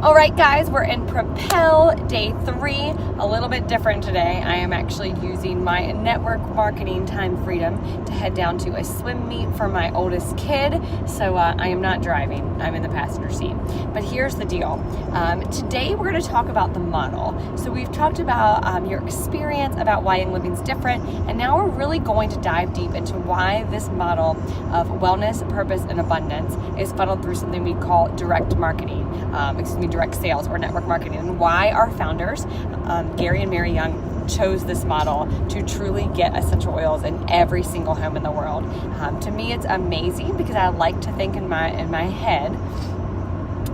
All right, guys, we're in Propel day 3, a little bit different today. I am actually using my network marketing time freedom to head down to a swim meet for my oldest kid. So I am not driving, I'm in the passenger seat. But here's the deal. Today we're going to talk about the model. So we've talked about your experience, about why Young Living is different, and now we're really going to dive deep into why this model of wellness, purpose, and abundance is funneled through something we call direct marketing. Direct sales or network marketing, and why our founders, Gary and Mary Young, chose this model to truly get essential oils in every single home in the world. To me, it's amazing because I like to think in my head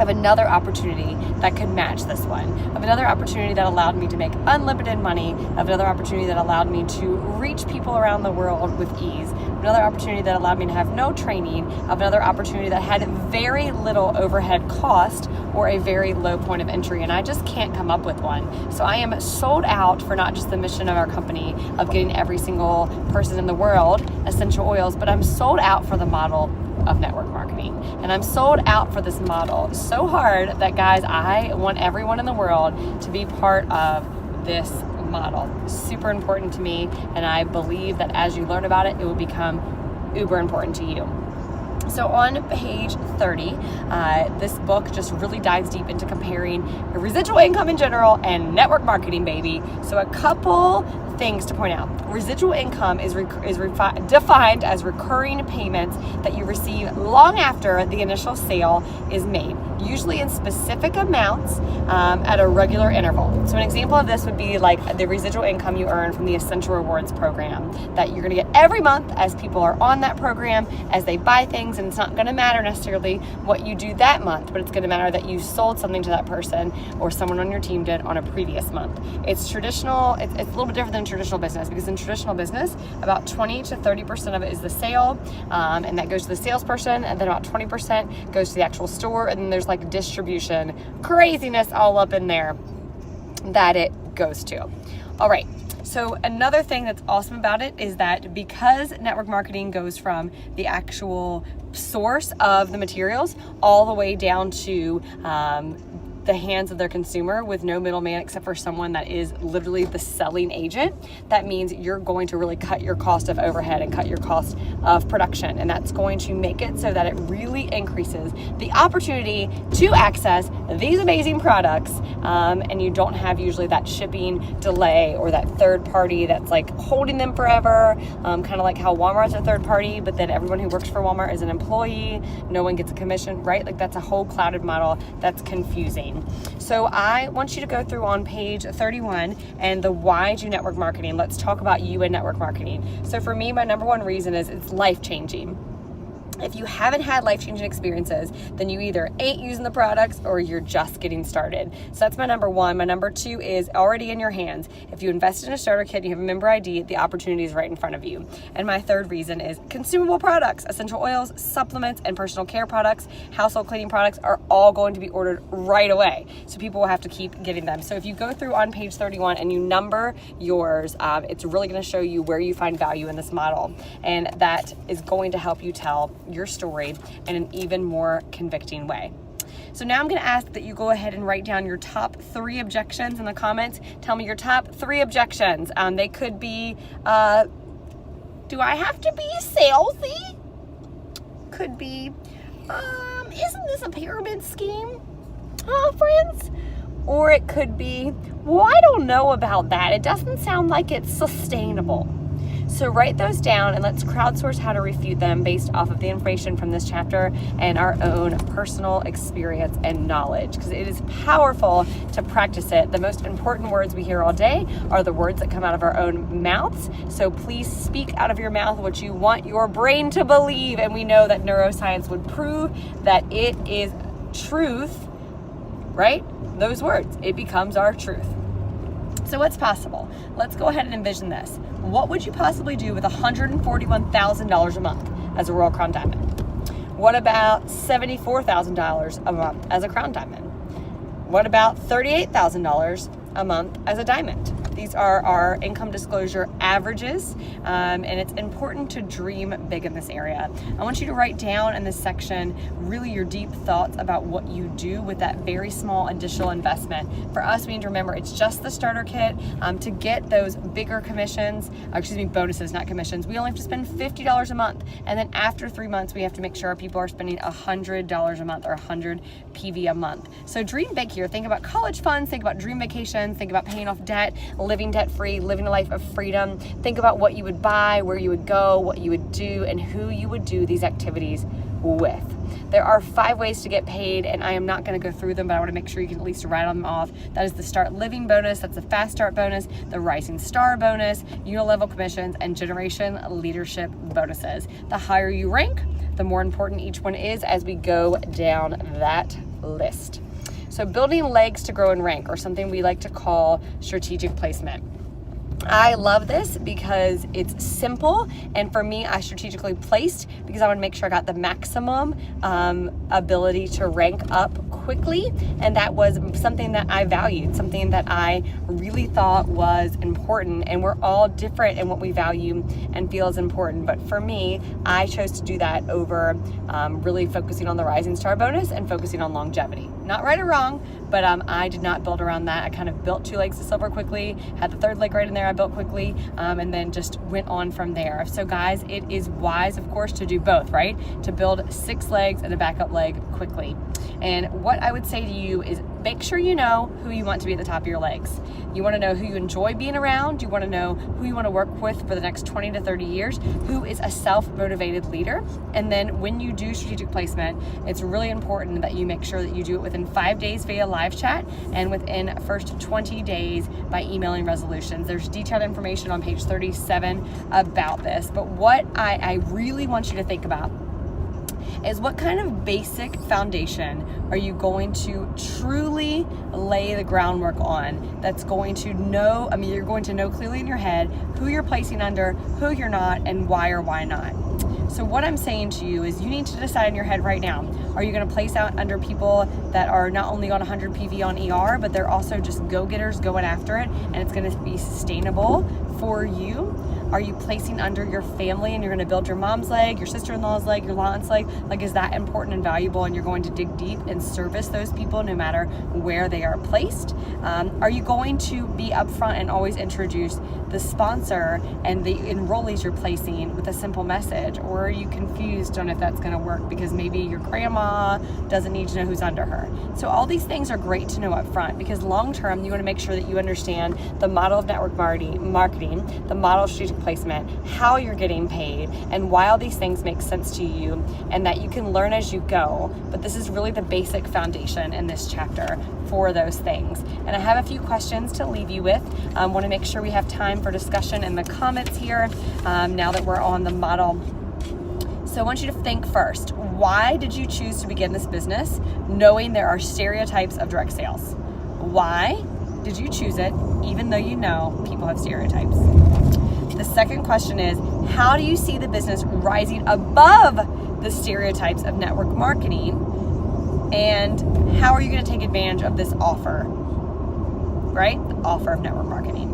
of another opportunity that could match this one, of another opportunity that allowed me to make unlimited money, of another opportunity that allowed me to reach people around the world with ease, another opportunity that allowed me to have no training, of another opportunity that had very little overhead cost or a very low point of entry, and I just can't come up with one. So I am sold out for not just the mission of our company of getting every single person in the world essential oils, but I'm sold out for the model of network marketing. And I'm sold out for this model so hard that, guys, I want everyone in the world to be part of this model. Super important to me, and I believe that as you learn about it, it will become uber important to you. So on page 30, this book just really dives deep into comparing residual income in general and network marketing, baby. So a couple things to point out. Residual income is defined as recurring payments that you receive long after the initial sale is made, usually in specific amounts at a regular interval. So an example of this would be like the residual income you earn from the Essential Rewards program that you're going to get every month as people are on that program, as they buy things, and it's not going to matter necessarily what you do that month, but it's going to matter that you sold something to that person or someone on your team did on a previous month. It's traditional. It's a little bit different than traditional business, because in traditional business, about 20 to 30% of it is the sale, and that goes to the salesperson, and then about 20% goes to the actual store, and then there's like distribution craziness all up in there that it goes to. All right. So another thing that's awesome about it is that because network marketing goes from the actual source of the materials all the way down to the hands of their consumer with no middleman except for someone that is literally the selling agent, that means you're going to really cut your cost of overhead and cut your cost of production. And that's going to make it so that it really increases the opportunity to access these amazing products. And you don't have usually that shipping delay or that third party that's like holding them forever. Kind of like how Walmart's a third party, but then everyone who works for Walmart is an employee. No one gets a commission, right? Like that's a whole clouded model that's confusing. So I want you to go through on page 31 and the why do network marketing. Let's talk about you and network marketing. So for me, my number one reason is it's life-changing. If you haven't had life-changing experiences, then you either ain't using the products or you're just getting started. So that's my number one. My number two is already in your hands. If you invest in a starter kit and you have a member ID, the opportunity is right in front of you. And my third reason is consumable products, essential oils, supplements, and personal care products, household cleaning products are all going to be ordered right away. So people will have to keep getting them. So if you go through on page 31 and you number yours, it's really going to show you where you find value in this model. And that is going to help you tell your story in an even more convicting way. So now I'm going to ask that you go ahead and write down your top 3 objections in the comments. Tell me your top 3 objections. They could be, do I have to be salesy? Could be, isn't this a pyramid scheme, friends? Or it could be, well, I don't know about that. It doesn't sound like it's sustainable. So write those down and let's crowdsource how to refute them based off of the information from this chapter and our own personal experience and knowledge, because it is powerful to practice it. The most important words we hear all day are the words that come out of our own mouths. So please speak out of your mouth what you want your brain to believe. And we know that neuroscience would prove that it is truth, right? Those words, it becomes our truth. So what's possible? Let's go ahead and envision this. What would you possibly do with $141,000 a month as a Royal Crown Diamond? What about $74,000 a month as a Crown Diamond? What about $38,000 a month as a Diamond? These are our income disclosure averages, and it's important to dream big in this area. I want you to write down in this section really your deep thoughts about what you do with that very small additional investment. For us, we need to remember it's just the starter kit. To get those bigger bonuses, not commissions, we only have to spend $50 a month. And then after 3 months, we have to make sure our people are spending $100 a month or 100 PV a month. So dream big here. Think about college funds, think about dream vacations, think about paying off debt, living debt-free, living a life of freedom. Think about what you would buy, where you would go, what you would do, and who you would do these activities with. There are 5 ways to get paid, and I am not going to go through them, but I want to make sure you can at least write them off. That is the Start Living bonus, that's the Fast Start bonus, the Rising Star bonus, Unilevel commissions, and Generation Leadership bonuses. The higher you rank, the more important each one is as we go down that list. So building legs to grow in rank, or something we like to call strategic placement. I love this because it's simple, and for me, I strategically placed because I want to make sure I got the maximum ability to rank up quickly, and that was something that I valued, something that I really thought was important, and we're all different in what we value and feel is important, but for me, I chose to do that over really focusing on the Rising Star bonus and focusing on longevity. Not right or wrong, but I did not build around that. I kind of built 2 legs to silver quickly, had the 3rd leg right in there I built quickly, and then just went on from there. So guys, it is wise, of course, to do both, right? To build 6 legs and a backup leg quickly. And what I would say to you is make sure you know who you want to be at the top of your legs. You want to know who you enjoy being around. You want to know who you want to work with for the next 20 to 30 years, who is a self-motivated leader. And then when you do strategic placement, it's really important that you make sure that you do it within 5 days via live chat and within first 20 days by emailing resolutions. There's detailed information on page 37 about this. But what I really want you to think about is what kind of basic foundation are you going to truly lay the groundwork on that's going to know, you're going to know clearly in your head who you're placing under, who you're not, and why or why not. So what I'm saying to you is you need to decide in your head right now, are you going to place out under people that are not only on 100 PV on ER, but they're also just go-getters going after it, and it's going to be sustainable for you? Are you placing under your family and you're going to build your mom's leg, your sister-in-law's leg, your aunt's leg? Like, is that important and valuable, and you're going to dig deep and service those people no matter where they are placed? Are you going to be upfront and always introduce the sponsor and the enrollees you're placing with a simple message? Or are you confused on if that's going to work because maybe your grandma doesn't need to know who's under her? So all these things are great to know up front, because long term you want to make sure that you understand the model of network marketing, the model of strategic placement, how you're getting paid, and why all these things make sense to you, and that you can learn as you go. But this is really the basic foundation in this chapter for those things. And I have a few questions to leave you with. I want to make sure we have time for discussion in the comments here now that we're on the model. So I want you to think first, why did you choose to begin this business knowing there are stereotypes of direct sales? Why did you choose it even though you know people have stereotypes? The second question is, how do you see the business rising above the stereotypes of network marketing? And how are you going to take advantage of this offer, right? The offer of network marketing.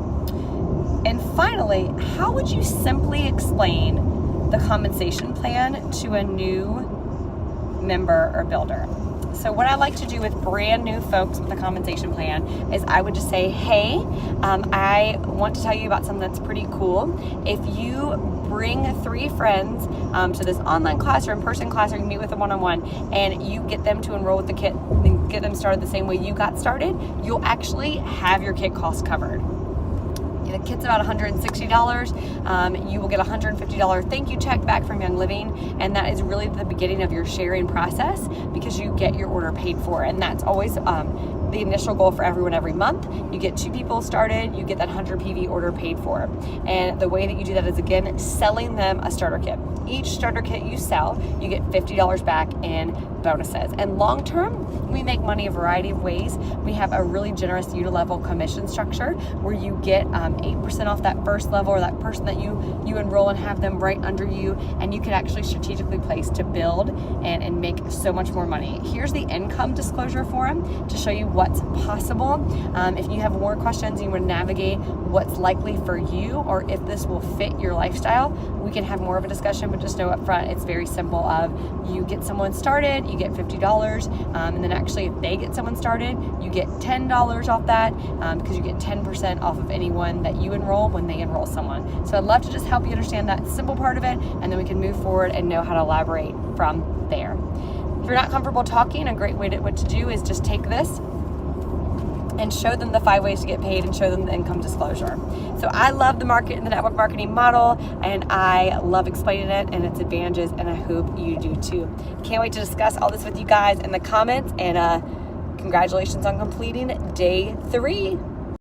And finally, how would you simply explain the compensation plan to a new member or builder? So what I like to do with brand new folks with a compensation plan is I would just say, hey, I want to tell you about something that's pretty cool. If you bring 3 friends to this online class or in-person class, or you meet with them one-on-one, and you get them to enroll with the kit and get them started the same way you got started, you'll actually have your kit costs covered. The kit's about $160. You will get a $150 thank you check back from Young Living, and that is really the beginning of your sharing process, because you get your order paid for, and that's always the initial goal for everyone every month. You get 2 people started, you get that 100 PV order paid for. And the way that you do that is, again, selling them a starter kit. Each starter kit you sell, you get $50 back in bonuses. And long term, we make money a variety of ways. We have a really generous Unilevel commission structure where you get 8% off that first level, or that person that you enroll and have them right under you, and you can actually strategically place to build and make so much more money. Here's the income disclosure form to show you what what's possible. If you have more questions and you want to navigate what's likely for you, or if this will fit your lifestyle, we can have more of a discussion, but just know up front, it's very simple of you get someone started, you get $50, and then actually if they get someone started, you get $10 off that, because you get 10% off of anyone that you enroll when they enroll someone. So I'd love to just help you understand that simple part of it, and then we can move forward and know how to elaborate from there. If you're not comfortable talking, a great way to what to do is just take this and show them the 5 ways to get paid and show them the income disclosure. So I love the network marketing model, and I love explaining it and its advantages, and I hope you do too. Can't wait to discuss all this with you guys in the comments, and congratulations on completing day 3.